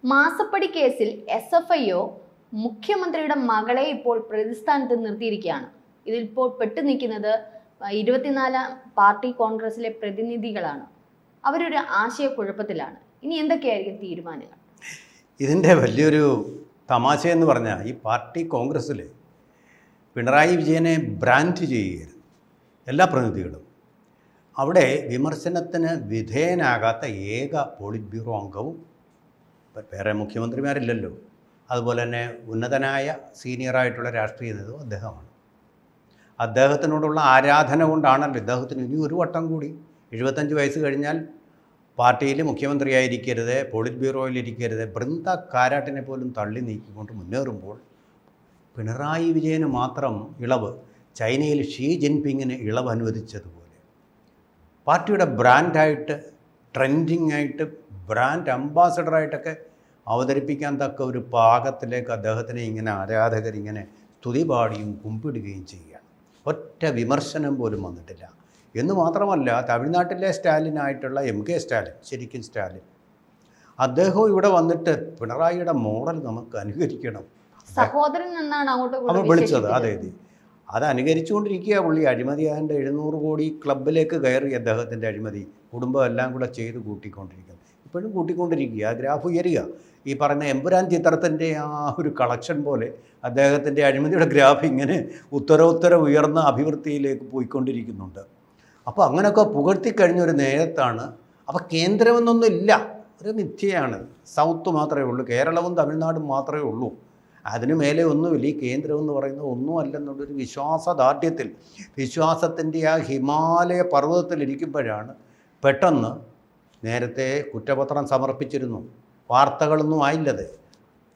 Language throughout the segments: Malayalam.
മാസപ്പടി കേസിൽ SFIO മുഖ്യമന്ത്രിയുടെ മകളെ ഇപ്പോൾ പ്രതിസ്ഥാനത്ത് നിർത്തിയിരിക്കുകയാണ്. ഇതിലിപ്പോൾ പെട്ടു നിൽക്കുന്നത് 24 പാർട്ടി കോൺഗ്രസിലെ പ്രതിനിധികളാണ്. അവരൊരു ആശയക്കുഴപ്പത്തിലാണ്. ഇനി എന്തൊക്കെയായിരിക്കും തീരുമാനങ്ങൾ? ഇതിൻ്റെ വലിയൊരു തമാശയെന്ന് പറഞ്ഞാൽ ഈ പാർട്ടി കോൺഗ്രസ്സിൽ പിണറായി വിജയനെ ബ്രാൻഡ് ചെയ്യുകയായിരുന്നു എല്ലാ പ്രതിനിധികളും. അവിടെ വിമർശനത്തിന് വിധേയനാകാത്ത ഏക പോളിറ്റ് ബ്യൂറോ അംഗവും വേറെ മുഖ്യമന്ത്രിമാരില്ലല്ലോ, അതുപോലെ തന്നെ ഉന്നതനായ സീനിയറായിട്ടുള്ള രാഷ്ട്രീയ നേതാവ് അദ്ദേഹമാണ്. അദ്ദേഹത്തിനോടുള്ള ആരാധന കൊണ്ടാണല്ലോ ഇദ്ദേഹത്തിന് ഇനി ഒരു വട്ടം കൂടി 75 വയസ്സ് കഴിഞ്ഞാൽ പാർട്ടിയിൽ മുഖ്യമന്ത്രിയായിരിക്കരുത്, പോളിറ്റ് ബ്യൂറോയിലിരിക്കരുത്, ബൃന്ദ കാരാട്ടിനെ പോലും തള്ളി നീക്കിക്കൊണ്ട് മുന്നേറുമ്പോൾ പിണറായി വിജയന് മാത്രം ഇളവ്, ചൈനയിൽ ഷീ ജിൻപിങ്ങിന് ഇളവ് അനുവദിച്ചതുപോലെ പാർട്ടിയുടെ ബ്രാൻഡായിട്ട്, ട്രെൻഡിങ് ആയിട്ട്, ബ്രാൻഡ് അംബാസഡറായിട്ടൊക്കെ അവതരിപ്പിക്കാൻ തക്ക ഒരു പാകത്തിലേക്ക് അദ്ദേഹത്തിനെ ഇങ്ങനെ ആരാധകരിങ്ങനെ സ്തുതി പാടിയും കുമ്പിടുകയും ചെയ്യുകയാണ്. ഒറ്റ വിമർശനം പോലും വന്നിട്ടില്ല. എന്ന് മാത്രമല്ല, തമിഴ്നാട്ടിലെ സ്റ്റാലിനായിട്ടുള്ള MK സ്റ്റാലിൻ, ശരിക്കും സ്റ്റാലിൻ, അദ്ദേഹവും ഇവിടെ വന്നിട്ട് പിണറായിയുടെ മോഡൽ നമുക്ക് അനുകരിക്കണം, സഹോദരൻ എന്നാണ് അവർ വിളിച്ചത്. അതെ, അത് അനുകരിച്ചുകൊണ്ടിരിക്കുക പുള്ളി. അഴിമതിയാൻ്റെ 700 കോടി ക്ലബിലേക്ക് കയറി അദ്ദേഹത്തിൻ്റെ അഴിമതി, കുടുംബം എല്ലാം കൂടെ ചെയ്ത് കൂട്ടിക്കൊണ്ടിരിക്കുന്നത്. ഇപ്പോഴും കൂട്ടിക്കൊണ്ടിരിക്കുക. ആ ഗ്രാഫ് ഉയരുക. ഈ പറയുന്ന എമ്പുരാൻ ചിത്രത്തിൻ്റെ ആ ഒരു കളക്ഷൻ പോലെ അദ്ദേഹത്തിൻ്റെ അഴിമതിയുടെ ഗ്രാഫ് ഇങ്ങനെ ഉത്തരോത്തരം ഉയർന്ന അഭിവൃദ്ധിയിലേക്ക് പോയിക്കൊണ്ടിരിക്കുന്നുണ്ട്. അപ്പോൾ അങ്ങനെയൊക്കെ പുകഴ്ത്തിക്കഴിഞ്ഞൊരു നേരത്താണ്. അപ്പോൾ കേന്ദ്രമെന്നൊന്നും ഇല്ല, ഒരു മിഥ്യയാണ്. സൗത്ത് മാത്രമേ ഉള്ളൂ, കേരളവും തമിഴ്നാടും മാത്രമേ ഉള്ളൂ. അതിനു മേലെ ഒന്നുമില്ല. ഈ കേന്ദ്രമെന്ന് പറയുന്നത് ഒന്നുമല്ലെന്നുള്ളൊരു വിശ്വാസദാർഢ്യത്തിൽ, വിശ്വാസത്തിൻ്റെ ആ ഹിമാലയ പർവ്വതത്തിലിരിക്കുമ്പോഴാണ് പെട്ടെന്ന്, നേരത്തെ കുറ്റപത്രം സമർപ്പിച്ചിരുന്നു, വാർത്തകളൊന്നും ആയില്ലത്,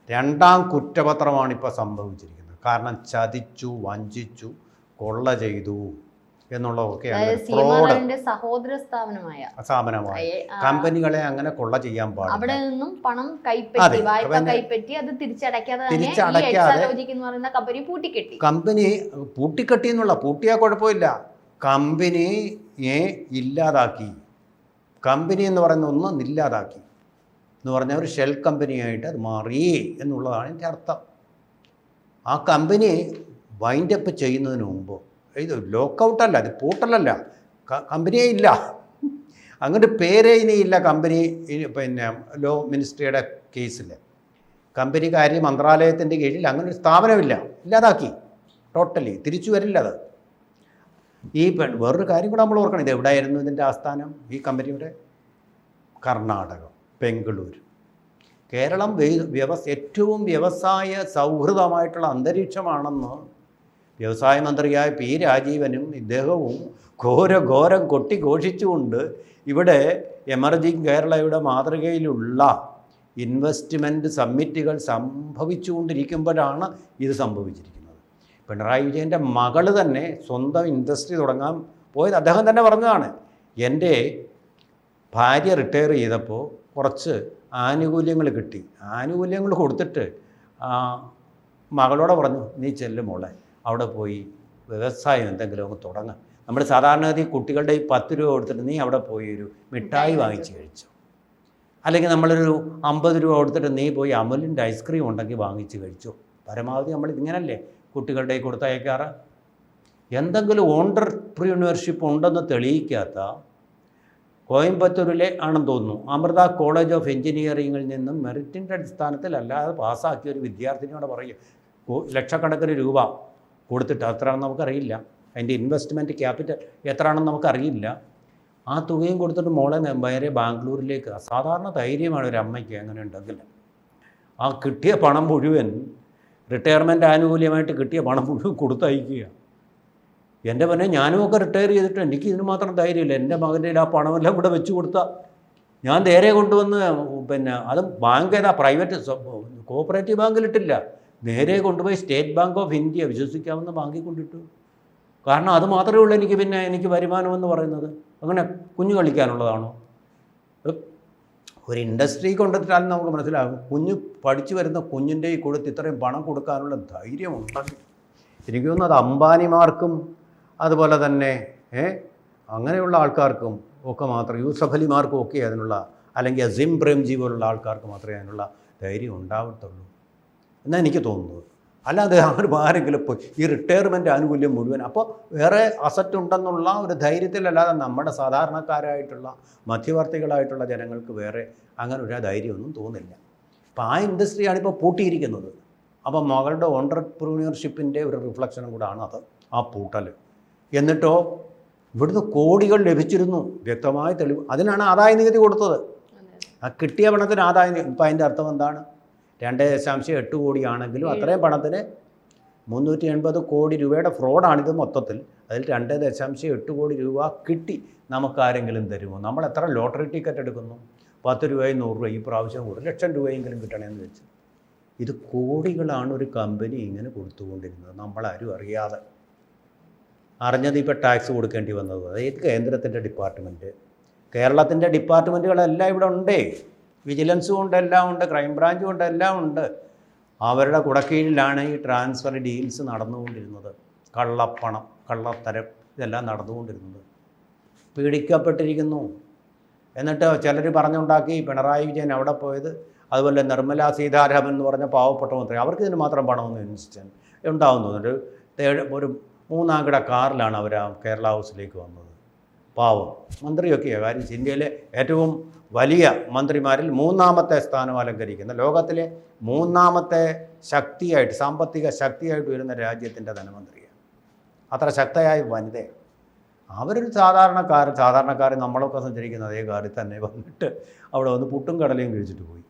രണ്ടാം കുറ്റപത്രമാണിപ്പോൾ സംഭവിച്ചിരിക്കുന്നത്. കാരണം ചതിച്ചു, വഞ്ചിച്ചു, കൊള്ള ചെയ്തു എന്നുള്ളതൊക്കെയാണ്. സഹോദര സ്ഥാപനമായ കമ്പനികളെ അങ്ങനെ കൊള്ള ചെയ്യാൻ പാടില്ല. അവിടെ നിന്നും പണം കൈപ്പറ്റി അത് തിരിച്ചടയ്ക്കാതെ കമ്പനി പൂട്ടിക്കെട്ടി എന്നുള്ള, പൂട്ടിയാൽ കുഴപ്പമില്ല, കമ്പനിയെ ഇല്ലാതാക്കി. കമ്പനി എന്ന് പറയുന്ന ഒന്നും ഇല്ലാതാക്കി എന്ന് പറഞ്ഞാൽ ഒരു ഷെൽ കമ്പനിയായിട്ട് അത് മാറി എന്നുള്ളതാണ് എൻ്റെ അർത്ഥം. ആ കമ്പനി വൈൻഡപ്പ് ചെയ്യുന്നതിന് മുമ്പ്, ഇത് ലോക്കൗട്ടല്ല, അത് പൂട്ടലല്ല, കമ്പനിയേ ഇല്ല, അങ്ങോട്ട് പേരേ ഇനിയില്ല കമ്പനി. പിന്നെ ലോ മിനിസ്ട്രിയുടെ കേസിൽ കമ്പനി കാര്യ മന്ത്രാലയത്തിൻ്റെ കീഴിൽ അങ്ങനെ ഒരു സ്ഥാപനമില്ല, ഇല്ലാതാക്കി ടോട്ടലി, തിരിച്ചു വരില്ല അത്. ഈ വേറൊരു കാര്യം കൂടെ നമ്മൾ ഓർക്കണം, ഇത് എവിടെയായിരുന്നു ഇതിൻ്റെ ആസ്ഥാനം? ഈ കമ്പനിയുടെ കർണാടകം, ബംഗളൂരു. കേരളം ഏറ്റവും വ്യവസായ സൗഹൃദമായിട്ടുള്ള അന്തരീക്ഷമാണെന്ന് വ്യവസായ മന്ത്രിയായ P. രാജീവനും ഇദ്ദേഹവും ഘോരം കൊട്ടിഘോഷിച്ചുകൊണ്ട് ഇവിടെ എമർജിങ് കേരളയുടെ മാതൃകയിലുള്ള ഇൻവെസ്റ്റ്മെൻറ്റ് സമ്മിറ്റുകൾ സംഭവിച്ചുകൊണ്ടിരിക്കുമ്പോഴാണ് ഇത് സംഭവിച്ചിരിക്കുന്നത്. പിണറായി വിജയൻ്റെ മകൾ തന്നെ സ്വന്തം ഇൻഡസ്ട്രി തുടങ്ങാൻ പോയത് അദ്ദേഹം തന്നെ പറഞ്ഞതാണ്. എൻ്റെ ഭാര്യ റിട്ടയർ ചെയ്തപ്പോൾ കുറച്ച് ആനുകൂല്യങ്ങൾ കിട്ടി, ആനുകൂല്യങ്ങൾ കൊടുത്തിട്ട് മകളോടെ പറഞ്ഞു, നീ ചെല്ലും മോളെ, അവിടെ പോയി വ്യവസായം എന്തെങ്കിലും അങ്ങ് തുടങ്ങാം. നമ്മൾ സാധാരണഗതി കുട്ടികളുടെ ഈ 10 രൂപ കൊടുത്തിട്ട് നീ അവിടെ പോയി ഒരു മിഠായി വാങ്ങിച്ച് കഴിച്ചു, അല്ലെങ്കിൽ നമ്മളൊരു 50 രൂപ കൊടുത്തിട്ട് നീ പോയി അമുലിൻ്റെ ഐസ്ക്രീം ഉണ്ടെങ്കിൽ വാങ്ങിച്ച് കഴിച്ചു. പരമാവധി നമ്മളിതിങ്ങനല്ലേ കുട്ടികളുടെ കൊടുത്തയക്കാറ്. എന്തെങ്കിലും ഓണ്ടർപ്രീന്യൂർഷിപ്പ് ഉണ്ടെന്ന് തെളിയിക്കാത്ത, കോയമ്പത്തൂരിലെ ആണെന്ന് തോന്നുന്നു, അമൃത കോളേജ് ഓഫ് എഞ്ചിനീയറിംഗിൽ നിന്നും മെറിറ്റിൻ്റെ അടിസ്ഥാനത്തിൽ അല്ലാതെ പാസ്സാക്കിയ ഒരു വിദ്യാർത്ഥിനിയോട് പറയുക ലക്ഷക്കണക്കിന് രൂപ കൊടുത്തിട്ട്, എത്രയാണെന്ന് നമുക്കറിയില്ല, അതിൻ്റെ ഇൻവെസ്റ്റ്മെൻറ്റ് ക്യാപിറ്റൽ എത്രയാണെന്ന് നമുക്കറിയില്ല, ആ തുകയും കൊടുത്തിട്ട് മോളെ നേരെ ബാംഗ്ലൂരിലേക്ക്. സാധാരണ ധൈര്യമാണ് ഒരു അമ്മയ്ക്ക് അങ്ങനെ ഉണ്ടെങ്കിൽ. ആ കിട്ടിയ പണം മുഴുവൻ, റിട്ടയർമെൻറ്റ് ആനുകൂല്യമായിട്ട് കിട്ടിയ പണം മുഴുവൻ കൊടുത്തയക്കുക. എൻ്റെ പിന്നെ ഞാനുമൊക്കെ റിട്ടയർ ചെയ്തിട്ട് എനിക്ക് ഇതിന് മാത്രം ധൈര്യമില്ല. എൻ്റെ മകൻ്റെ ആ പണമെല്ലാം ഇവിടെ വെച്ച് കൊടുത്താൽ ഞാൻ നേരെ കൊണ്ടുവന്ന്, പിന്നെ അത് ബാങ്ക് ഏതാ, പ്രൈവറ്റ് കോഓപ്പറേറ്റീവ് ബാങ്കിലിട്ടില്ല, നേരെ കൊണ്ടുപോയി സ്റ്റേറ്റ് ബാങ്ക് ഓഫ് ഇന്ത്യ, വിശ്വസിക്കാവുന്ന ബാങ്കിൽ കൊണ്ടിട്ടു. കാരണം അത് മാത്രമേ ഉള്ളൂ എനിക്ക് വരുമാനമെന്ന് പറയുന്നത്. അങ്ങനെ കുഞ്ഞു കളിക്കാനുള്ളതാണോ? ഒരു ഇൻഡസ്ട്രി കൊണ്ടിട്ടാലും നമുക്ക് മനസ്സിലാകും, കുഞ്ഞ് പഠിച്ചു വരുന്ന കുഞ്ഞിൻ്റെ ഈ കൊടുത്ത് ഇത്രയും പണം കൊടുക്കാനുള്ള ധൈര്യമുണ്ടെങ്കിൽ എനിക്ക് തോന്നുന്നു അത് അംബാനിമാർക്കും അതുപോലെ തന്നെ അങ്ങനെയുള്ള ആൾക്കാർക്കും ഒക്കെ മാത്രം, യൂസഫ് അലിമാർക്കും ഒക്കെ അതിനുള്ള അല്ലെങ്കിൽ അസീം പ്രേംജി പോലുള്ള ആൾക്കാർക്ക് മാത്രമേ അതിനുള്ള ധൈര്യം ഉണ്ടാവത്തുള്ളൂ എന്നാണ് എനിക്ക് തോന്നുന്നത്. അല്ലാതെ ആരെങ്കിലും ഇപ്പോൾ ഈ റിട്ടയർമെൻറ്റ് ആനുകൂല്യം മുഴുവൻ അപ്പോൾ വേറെ അസറ്റ് ഉണ്ടെന്നുള്ള ഒരു ധൈര്യത്തിലല്ലാതെ നമ്മുടെ സാധാരണക്കാരായിട്ടുള്ള മധ്യവർത്തികളായിട്ടുള്ള ജനങ്ങൾക്ക് വേറെ അങ്ങനെ ഒരു ധൈര്യമൊന്നും തോന്നില്ല. അപ്പോൾ ആ ഇൻഡസ്ട്രിയാണ് ഇപ്പോൾ പൂട്ടിയിരിക്കുന്നത്. അപ്പം മകളുടെ ഓൺട്രപ്രൂണിയർഷിപ്പിൻ്റെ ഒരു റിഫ്ലക്ഷനും കൂടാണ് അത്, ആ പൂട്ടൽ. എന്നിട്ടോ ഇവിടുന്ന് കോടികൾ ലഭിച്ചിരുന്നു, വ്യക്തമായ തെളിവ്. അതിനാണ് ആദായ നികുതി കൊടുത്തത്. ആ കിട്ടിയ പണത്തിന് ആദായ നികുതി. ഇപ്പം അതിൻ്റെ അർത്ഥം എന്താണ്? 2.8 കോടിയാണെങ്കിലും അത്രയും പണത്തിന് 380 കോടി രൂപയുടെ ഫ്രോഡാണിത് മൊത്തത്തിൽ. അതിൽ 2.8 കോടി രൂപ കിട്ടി. നമുക്കാരെങ്കിലും തരുമോ? നമ്മൾ എത്ര ലോട്ടറി ടിക്കറ്റ് എടുക്കുന്നു? 10 രൂപയും 100 രൂപ. ഈ പ്രാവശ്യം 1 ലക്ഷം രൂപയെങ്കിലും കിട്ടണമെന്ന് വെച്ച്. ഇത് കോടികളാണ് ഒരു കമ്പനി ഇങ്ങനെ കൊടുത്തുകൊണ്ടിരുന്നത്, നമ്മളാരും അറിയാതെ. അറിഞ്ഞത് ഇപ്പോൾ ടാക്സ് കൊടുക്കേണ്ടി വന്നത്. അതായത് കേന്ദ്രത്തിൻ്റെ ഡിപ്പാർട്ട്മെൻറ്റ്, കേരളത്തിൻ്റെ ഡിപ്പാർട്ട്മെൻറ്റുകളെല്ലാം ഇവിടെ ഉണ്ടേ. വിജിലൻസും ഉണ്ട്, എല്ലാം ഉണ്ട്, ക്രൈംബ്രാഞ്ചും ഉണ്ട്, എല്ലാം ഉണ്ട്. അവരുടെ കുടക്കീഴിലാണ് ഈ ട്രാൻസ്ഫർ ഡീൽസ് നടന്നുകൊണ്ടിരുന്നത്. കള്ളപ്പണം, കള്ളത്തരം ഇതെല്ലാം നടന്നുകൊണ്ടിരുന്നത്. പീഡിക്കപ്പെട്ടിരിക്കുന്നു. എന്നിട്ട് ചിലർ പറഞ്ഞുണ്ടാക്കി പിണറായി വിജയൻ അവിടെ പോയത്, അതുപോലെ നിർമ്മല സീതാരാമൻ എന്ന് പറഞ്ഞ പാവപ്പെട്ട മന്ത്രി, അവർക്ക് ഇതിന് മാത്രം പണമെന്ന് ഇൻസിസ്റ്റൻ ഉണ്ടാവുന്നത്. ഒരു 3-ാം കിട കാറിലാണ് അവർ ആ കേരള ഹൗസിലേക്ക് വന്നത്. പാവം മന്ത്രിയൊക്കെയാണ്. കാര്യം ഇന്ത്യയിലെ ഏറ്റവും വലിയ മന്ത്രിമാരിൽ 3-ാമത്തെ സ്ഥാനം അലങ്കരിക്കുന്ന, ലോകത്തിലെ 3-ാമത്തെ ശക്തിയായിട്ട്, സാമ്പത്തിക ശക്തിയായിട്ട് വരുന്ന രാജ്യത്തിൻ്റെ ധനമന്ത്രിയാണ്. അത്ര ശക്തയായ വനിതയാണ്. അവരൊരു സാധാരണക്കാരൻ നമ്മളൊക്കെ സഞ്ചരിക്കുന്ന അതേ കാറിൽ തന്നെ വന്നിട്ട് അവിടെ വന്ന് പുട്ടും കടലയും കഴിച്ചിട്ട് പോയി.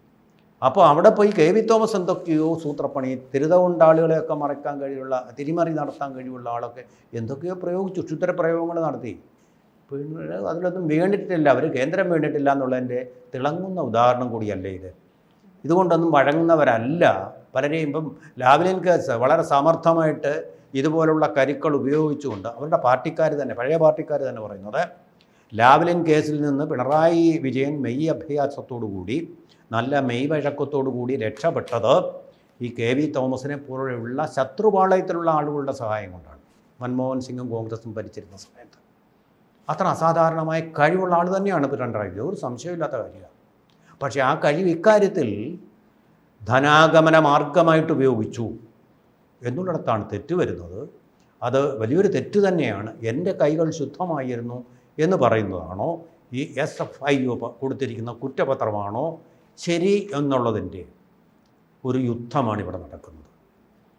അപ്പോൾ അവിടെ പോയി കെ.വി. തോമസ് എന്തൊക്കെയോ സൂത്രപ്പണി, തിരുതകൊണ്ടാളുകളെയൊക്കെ മറക്കാൻ കഴിയുള്ള, തിരിമറി നടത്താൻ കഴിവുള്ള ആളൊക്കെ എന്തൊക്കെയോ പ്രയോഗിച്ചു, ക്ഷുദ്ര പ്രയോഗങ്ങൾ നടത്തി. പിന്നെ അതിലൊന്നും വീണിട്ടില്ല, അവർ കേന്ദ്രം വീണിട്ടില്ല എന്നുള്ളതിൻ്റെ തിളങ്ങുന്ന ഉദാഹരണം കൂടിയല്ലേ ഇത്. ഇതുകൊണ്ടൊന്നും വഴങ്ങുന്നവരല്ല പലരെയും. ഇപ്പം ലാവ്ലിൻ കേസ് വളരെ സമർത്ഥമായിട്ട് ഇതുപോലുള്ള കരുക്കൾ ഉപയോഗിച്ചുകൊണ്ട് അവരുടെ പാർട്ടിക്കാർ തന്നെ, പഴയ പാർട്ടിക്കാർ തന്നെ പറയുന്നത്, ലാവ്ലിൻ കേസിൽ നിന്ന് പിണറായി വിജയൻ മെയ് അഭ്യാസത്തോടു കൂടി, നല്ല മെയ് വഴക്കത്തോടു കൂടി രക്ഷപ്പെട്ടത് ഈ കെ.വി. തോമസിനെ പോലെയുള്ള ശത്രുപാളയത്തിലുള്ള ആളുകളുടെ സഹായം കൊണ്ടാണ്. മൻമോഹൻ സിംഗും കോൺഗ്രസും ഭരിച്ചിരുന്ന സമയത്ത് അത്ര അസാധാരണമായ കഴിവുള്ള ആൾ തന്നെയാണ് പിണറായി വിജയൻ, ഒരു സംശയമില്ലാത്ത കാര്യമാണ്. പക്ഷേ ആ കഴിവ് ഇക്കാര്യത്തിൽ ധനാഗമന മാർഗമായിട്ട് ഉപയോഗിച്ചു എന്നുള്ളിടത്താണ് തെറ്റ് വരുന്നത്. അത് വലിയൊരു തെറ്റ് തന്നെയാണ്. എൻ്റെ കൈകൾ ശുദ്ധമായിരുന്നു എന്ന് പറയുന്നതാണോ, ഈ SFI കൊടുത്തിരിക്കുന്ന കുറ്റപത്രമാണോ ശരി എന്നുള്ളതിൻ്റെ ഒരു യുദ്ധമാണ് ഇവിടെ നടക്കുന്നത്.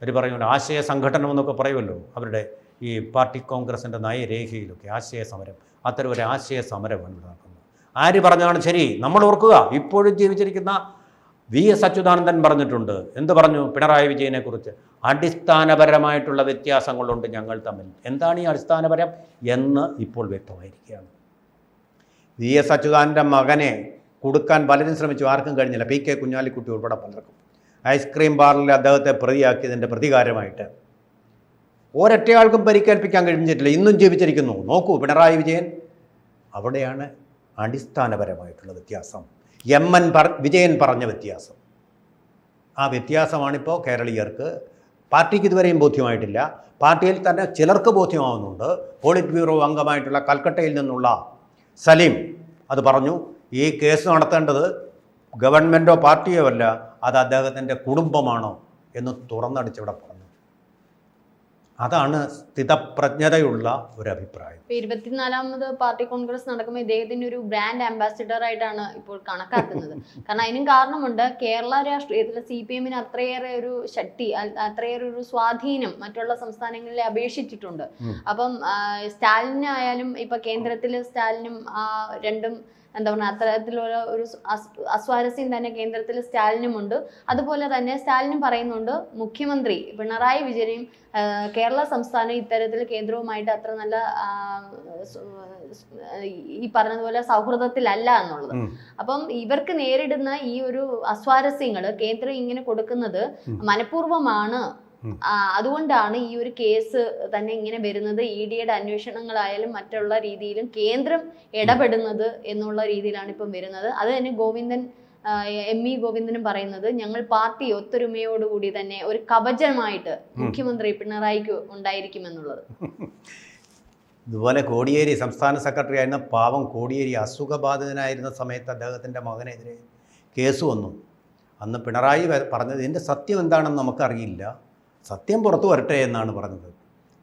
അവർ പറയുമല്ലോ ആശയ സംഘടനം എന്നൊക്കെ പറയുമല്ലോ, അവരുടെ ഈ പാർട്ടി കോൺഗ്രസിൻ്റെ നയരേഖയിലൊക്കെ ആശയ സമരം, അത്തരം ഒരു ആശയ സമരമാണ് ഇവിടെ നടക്കുന്നത്. ആര് പറഞ്ഞാണ് ശരി? നമ്മൾ ഓർക്കുക, ഇപ്പോഴും ജീവിച്ചിരിക്കുന്ന V.S. അച്യുതാനന്ദൻ പറഞ്ഞിട്ടുണ്ട്. എന്ത് പറഞ്ഞു പിണറായി വിജയനെക്കുറിച്ച്? അടിസ്ഥാനപരമായിട്ടുള്ള വ്യത്യാസങ്ങളുണ്ട് ഞങ്ങൾ തമ്മിൽ. എന്താണ് ഈ അടിസ്ഥാനപരം എന്ന് ഇപ്പോൾ വ്യക്തമായിരിക്കുകയാണ്. V.S. അച്യുതാനന്ദൻ്റെ മകനെ കൊടുക്കാൻ പലരും ശ്രമിച്ചു, ആർക്കും കഴിഞ്ഞില്ല. P.K. കുഞ്ഞാലിക്കുട്ടി ഉൾപ്പെടെ പലർക്കും. ഐസ്ക്രീം ബാറിൽ അദ്ദേഹത്തെ പ്രതിയാക്കിയതിൻ്റെ പ്രതികാരമായിട്ട് ഒരൊറ്റയാൾക്കും പരിക്കേൽപ്പിക്കാൻ കഴിഞ്ഞിട്ടില്ല, ഇന്നും ജീവിച്ചിരിക്കുന്നു. നോക്കൂ പിണറായി വിജയൻ. അവിടെയാണ് അടിസ്ഥാനപരമായിട്ടുള്ള വ്യത്യാസം. വിജയൻ പറഞ്ഞ വ്യത്യാസം. ആ വ്യത്യാസമാണിപ്പോൾ കേരളീയർക്ക്, പാർട്ടിക്ക് ഇതുവരെയും ബോധ്യമായിട്ടില്ല. പാർട്ടിയിൽ തന്നെ ചിലർക്ക് ബോധ്യമാവുന്നുണ്ട്. പോളിറ്റ് ബ്യൂറോ അംഗമായിട്ടുള്ള കൽക്കട്ടയിൽ നിന്നുള്ള സലീം അത് പറഞ്ഞു, ഈ കേസ് നടത്തേണ്ടത് ഗവൺമെൻറ്റോ പാർട്ടിയോ അല്ല, അത് അദ്ദേഹത്തിൻ്റെ കുടുംബമാണോ എന്ന് തുറന്നടിച്ചിവിടെ പറഞ്ഞു. അതാണ് സ്ഥിതപ്രജ്ഞതയുള്ള ഒരു അഭിപ്രായം. 24ാമത് പാർട്ടി കോൺഗ്രസ് നടക്കുമ്പോൾ ഇദ്ദേഹത്തിന് ഒരു ബ്രാൻഡ് അംബാസിഡർ ആയിട്ടാണ് ഇപ്പോൾ കണക്കാക്കുന്നത്. കാരണം അതിനും കാരണമുണ്ട്. കേരള രാഷ്ട്രീയത്തിൽ CPM-ന് അത്രയേറെ ഒരു ശക്തി, അത്രയേറെ ഒരു സ്വാധീനം മറ്റുള്ള സംസ്ഥാനങ്ങളിലെ അപേക്ഷിച്ചിട്ടുണ്ട്. അപ്പം സ്റ്റാലിനായാലും ഇപ്പൊ കേന്ദ്രത്തിൽ സ്റ്റാലിനും രണ്ടും എന്താ പറയുക, അത്തരത്തിലുള്ള ഒരു അസ്വാരസ്യം തന്നെ കേന്ദ്രത്തിൽ സ്റ്റാലിനുമുണ്ട്. അതുപോലെ തന്നെ സ്റ്റാലിനും പറയുന്നുണ്ട്, മുഖ്യമന്ത്രി പിണറായി വിജയനും കേരള സംസ്ഥാനം ഇത്തരത്തിൽ കേന്ദ്രവുമായിട്ട് അത്ര നല്ല ഈ പറഞ്ഞതുപോലെ സൗഹൃദത്തിലല്ല എന്നുള്ളത്. അപ്പം ഇവർക്ക് നേരിടുന്ന ഈ ഒരു അസ്വാരസ്യങ്ങൾ കേന്ദ്രം ഇങ്ങനെ കൊടുക്കുന്നത് മനഃപൂർവ്വമാണ്. അതുകൊണ്ടാണ് ഈ ഒരു കേസ് തന്നെ ഇങ്ങനെ വരുന്നത്. EDയുടെ അന്വേഷണങ്ങളായാലും മറ്റുള്ള രീതിയിലും കേന്ദ്രം ഇടപെടുന്നത് എന്നുള്ള രീതിയിലാണ് ഇപ്പം വരുന്നത്. അത് തന്നെ ME ഗോവിന്ദനും പറയുന്നത്, ഞങ്ങൾ പാർട്ടി ഒത്തൊരുമയോടുകൂടി തന്നെ ഒരു കവചമായിട്ട് മുഖ്യമന്ത്രി പിണറായിക്ക് ഉണ്ടായിരിക്കുമെന്നുള്ളത്. ഇതുപോലെ കോടിയേരി സംസ്ഥാന സെക്രട്ടറി ആയിരുന്ന പാവം കോടിയേരി അസുഖബാധിതനായിരുന്ന സമയത്ത് അദ്ദേഹത്തിൻ്റെ മകനെതിരെ കേസ് വന്നു. അന്ന് പിണറായി പറഞ്ഞത് ഇതിൻ്റെ സത്യം എന്താണെന്ന് നമുക്കറിയില്ല, സത്യം പുറത്തു വരട്ടെ എന്നാണ് പറഞ്ഞത്.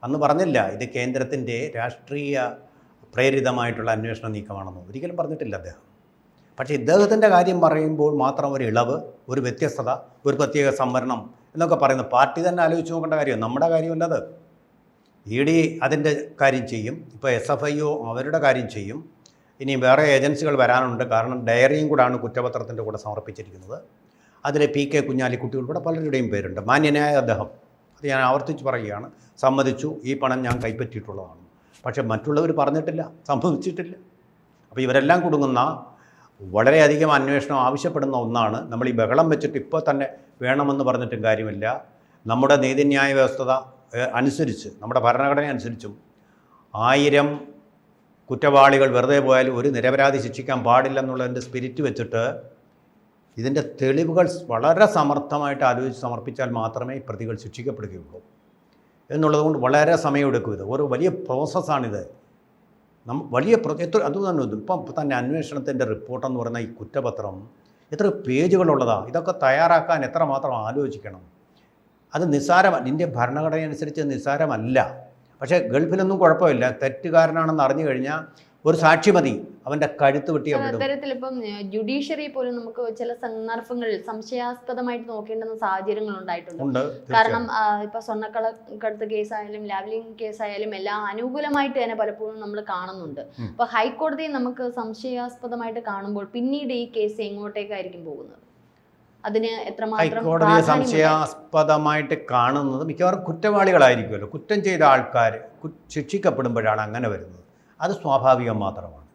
അന്ന് പറഞ്ഞില്ല ഇത് കേന്ദ്രത്തിൻ്റെ രാഷ്ട്രീയ പ്രേരിതമായിട്ടുള്ള അന്വേഷണ നീക്കമാണെന്ന്, ഒരിക്കലും പറഞ്ഞിട്ടില്ല അദ്ദേഹം. പക്ഷേ ഇദ്ദേഹത്തിൻ്റെ കാര്യം പറയുമ്പോൾ മാത്രം ഒരു ഇളവ്, ഒരു വ്യത്യസ്തത, ഒരു പ്രത്യേക സംവരണം എന്നൊക്കെ പറയുന്നത് പാർട്ടി തന്നെ ആലോചിച്ച് നോക്കേണ്ട കാര്യം, നമ്മുടെ കാര്യമല്ലത്. ED അതിൻ്റെ കാര്യം ചെയ്യും, ഇപ്പോൾ SFIO അവരുടെ കാര്യം ചെയ്യും, ഇനി വേറെ ഏജൻസികൾ വരാനുണ്ട്. കാരണം ഡയറിയും കൂടാണ് കുറ്റപത്രത്തിൻ്റെ കൂടെ സമർപ്പിച്ചിരിക്കുന്നത്. അതിൽ PK കുഞ്ഞാലിക്കുട്ടി ഉൾപ്പെടെ പലരുടെയും പേരുണ്ട്. മാന്യനായ അദ്ദേഹം, അത് ഞാൻ ആവർത്തിച്ച് പറയുകയാണ്, സമ്മതിച്ചു ഈ പണം ഞാൻ കൈപ്പറ്റിയിട്ടുള്ളതാണ്. പക്ഷേ മറ്റുള്ളവർ പറഞ്ഞിട്ടില്ല, സംഭവിച്ചിട്ടില്ല. അപ്പോൾ ഇവരെല്ലാം കുടുങ്ങുന്ന വളരെയധികം അന്വേഷണം ആവശ്യപ്പെടുന്ന ഒന്നാണ്. നമ്മൾ ഈ ബഹളം വെച്ചിട്ട് ഇപ്പോൾ തന്നെ വേണമെന്ന് പറഞ്ഞിട്ടും കാര്യമില്ല. നമ്മുടെ നീതിന്യായ വ്യവസ്ഥ അനുസരിച്ച്, നമ്മുടെ ഭരണഘടന അനുസരിച്ചും 1000 കുറ്റവാളികൾ വെറുതെ പോയാലും ഒരു നിരപരാധി ശിക്ഷിക്കാൻ പാടില്ലെന്നുള്ളതിൻ്റെ സ്പിരിറ്റ് വെച്ചിട്ട് ഇതിൻ്റെ തെളിവുകൾ വളരെ സമർത്ഥമായിട്ട് ആലോചിച്ച് സമർപ്പിച്ചാൽ മാത്രമേ ഈ പ്രതികൾ ശിക്ഷിക്കപ്പെടുകയുള്ളൂ എന്നുള്ളതുകൊണ്ട് വളരെ സമയമെടുക്കും. ഇത് ഒരു വലിയ പ്രോസസ്സാണിത്. വലിയ അത് തന്നെ ഇപ്പം തന്നെ അന്വേഷണത്തിൻ്റെ റിപ്പോർട്ടെന്ന് പറയുന്ന ഈ കുറ്റപത്രം എത്ര പേജുകളുള്ളതാണ്. ഇതൊക്കെ തയ്യാറാക്കാൻ എത്രമാത്രം ആലോചിക്കണം. അത് നിസ്സാരമല്ല, ഇന്ത്യൻ ഭരണഘടന അനുസരിച്ച് നിസ്സാരമല്ല. പക്ഷേ ഗൾഫിലൊന്നും കുഴപ്പമില്ല, തെറ്റുകാരനാണെന്ന് അറിഞ്ഞു കഴിഞ്ഞാൽ ഒരു സാക്ഷി മതി, അവൻ്റെ കഴുത്ത് വെട്ടി അവിടെ. അത്തരത്തിൽ ഇപ്പം ജുഡീഷ്യറി പോലും നമുക്ക് ചില സന്ദർഭങ്ങളിൽ സംശയാസ്പദമായിട്ട് നോക്കേണ്ടുന്ന സാഹചര്യങ്ങൾ ഉണ്ടായിട്ടുണ്ട്. കാരണം ഇപ്പൊ സ്വർണ്ണക്കടത്ത് കേസായാലും ലാവ്ലിംഗ് കേസായാലും എല്ലാം അനുകൂലമായിട്ട് തന്നെ പലപ്പോഴും നമ്മൾ കാണുന്നുണ്ട്. അപ്പൊ ഹൈക്കോടതിയെ നമുക്ക് സംശയാസ്പദമായിട്ട് കാണുമ്പോൾ പിന്നീട് ഈ കേസ് എങ്ങോട്ടേക്കായിരിക്കും പോകുന്നത്? അതിന് എത്രമാത്രം ഹൈക്കോടതിയെ സംശയാസ്പദമായിട്ട് കാണുന്നത് മിക്കവാറും കുറ്റവാളികളായിരിക്കുമല്ലോ. കുറ്റം ചെയ്ത ആൾക്കാർ ശിക്ഷിക്കപ്പെടുമ്പോഴാണ് അങ്ങനെ വരുന്നത്. അത് സ്വാഭാവികം മാത്രമാണ്.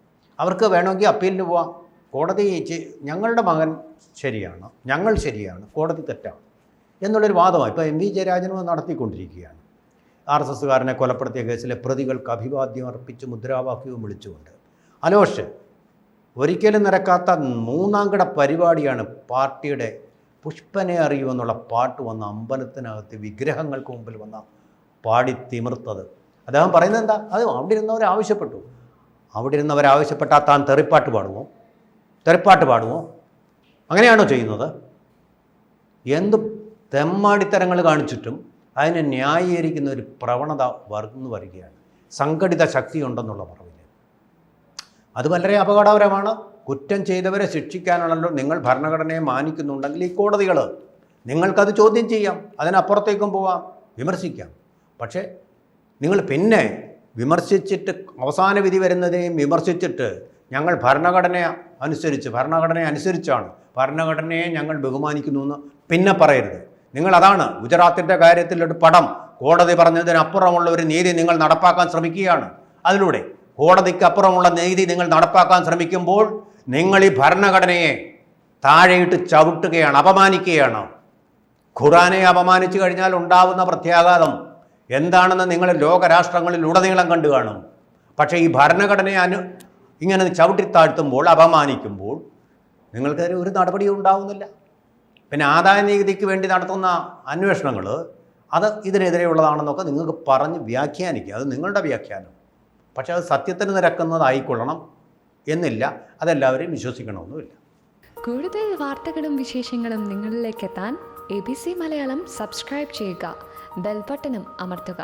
അവർക്ക് വേണമെങ്കിൽ അപ്പീലിന് പോവാം. കോടതി ഞങ്ങളുടെ മകൻ ശരിയാണ്, ഞങ്ങൾ ശരിയാണ്, കോടതി തെറ്റാണ് എന്നുള്ളൊരു വാദമാണ് ഇപ്പോൾ MV ജയരാജനും നടത്തിക്കൊണ്ടിരിക്കുകയാണ്. RSSകാരനെ കൊലപ്പെടുത്തിയ കേസിലെ പ്രതികൾക്ക് അഭിവാദ്യം അർപ്പിച്ച് മുദ്രാവാക്യവും വിളിച്ചുകൊണ്ട്. അലോഷ് ഒരിക്കലും നിരക്കാത്ത 3-ാംകിട പരിപാടിയാണ് പാർട്ടിയുടെ പുഷ്പനെ അറിയൂ എന്നുള്ള പാട്ട് വന്ന അമ്പലത്തിനകത്ത് വിഗ്രഹങ്ങൾക്ക് മുമ്പിൽ വന്ന പാടി തിമിർത്തത്. അദ്ദേഹം പറയുന്നത് എന്താ? അത് അവിടെ ഇരുന്നവരാവശ്യപ്പെട്ടു. അവിടെ ഇരുന്നവരാവശ്യപ്പെട്ടാൽ താൻ തെറിപ്പാട്ട് പാടുമോ? അങ്ങനെയാണോ ചെയ്യുന്നത്? എന്ത് തെമ്മാടിത്തരങ്ങൾ കാണിച്ചിട്ടും അതിനെ ന്യായീകരിക്കുന്ന ഒരു പ്രവണത വളർന്നു വരികയാണ്. സംഘടിത ശക്തിയുണ്ടെന്നുള്ള പറവില്ല. അത് വളരെ അപകടകരമാണ്. കുറ്റം ചെയ്തവരെ ശിക്ഷിക്കാനാണല്ലോ നിങ്ങൾ ഭരണഘടനയെ മാനിക്കുന്നുണ്ടെങ്കിൽ ഈ കോടതികൾ, നിങ്ങൾക്കത് ചോദ്യം ചെയ്യാം, അതിനപ്പുറത്തേക്കും പോവാം, വിമർശിക്കാം. പക്ഷേ നിങ്ങൾ പിന്നെ വിമർശിച്ചിട്ട് അവസാന വിധി വരുന്നതിനെയും വിമർശിച്ചിട്ട് ഞങ്ങൾ ഭരണഘടനയെ അനുസരിച്ചാണ്, ഭരണഘടനയെ ഞങ്ങൾ ബഹുമാനിക്കുന്നു എന്ന് പിന്നെ പറയരുത്. നിങ്ങളതാണ് ഗുജറാത്തിൻ്റെ കാര്യത്തിലൊരു പടം, കോടതി പറഞ്ഞതിനപ്പുറമുള്ള ഒരു നീതി നിങ്ങൾ നടപ്പാക്കാൻ ശ്രമിക്കുകയാണ്. അതിലൂടെ കോടതിക്ക് അപ്പുറമുള്ള നീതി നിങ്ങൾ നടപ്പാക്കാൻ ശ്രമിക്കുമ്പോൾ നിങ്ങൾ ഈ ഭരണഘടനയെ താഴെയിട്ട് ചവിട്ടുകയാണ്, അപമാനിക്കുകയാണ്. ഖുറാനെ അപമാനിച്ചു കഴിഞ്ഞാൽ ഉണ്ടാവുന്ന പ്രത്യാഘാതം എന്താണെന്ന് നിങ്ങൾ ലോകരാഷ്ട്രങ്ങളിൽ ഉടനീളം കണ്ടു കാണും. പക്ഷേ ഈ ഭരണഘടനയെ ഇങ്ങനെ ചവിട്ടിത്താഴ്ത്തുമ്പോൾ, അപമാനിക്കുമ്പോൾ നിങ്ങൾക്കൊരു ഒരു നടപടിയും ഉണ്ടാവുന്നില്ല. പിന്നെ ആദായ നികുതിക്ക് വേണ്ടി നടത്തുന്ന അന്വേഷണങ്ങൾ അത് ഇതിനെതിരെയുള്ളതാണെന്നൊക്കെ നിങ്ങൾക്ക് പറഞ്ഞ് വ്യാഖ്യാനിക്കുക, അത് നിങ്ങളുടെ വ്യാഖ്യാനം. പക്ഷേ അത് സത്യത്തിന് നിരക്കുന്നതായിക്കൊള്ളണം എന്നില്ല, അതെല്ലാവരെയും വിശ്വസിക്കണമെന്നുമില്ല. കൂടുതൽ വാർത്തകളും വിശേഷങ്ങളും നിങ്ങളിലേക്ക് എത്താൻ ABC മലയാളം സബ്സ്ക്രൈബ് ചെയ്യുക, ബെൽ ബട്ടണും അമർത്തുക.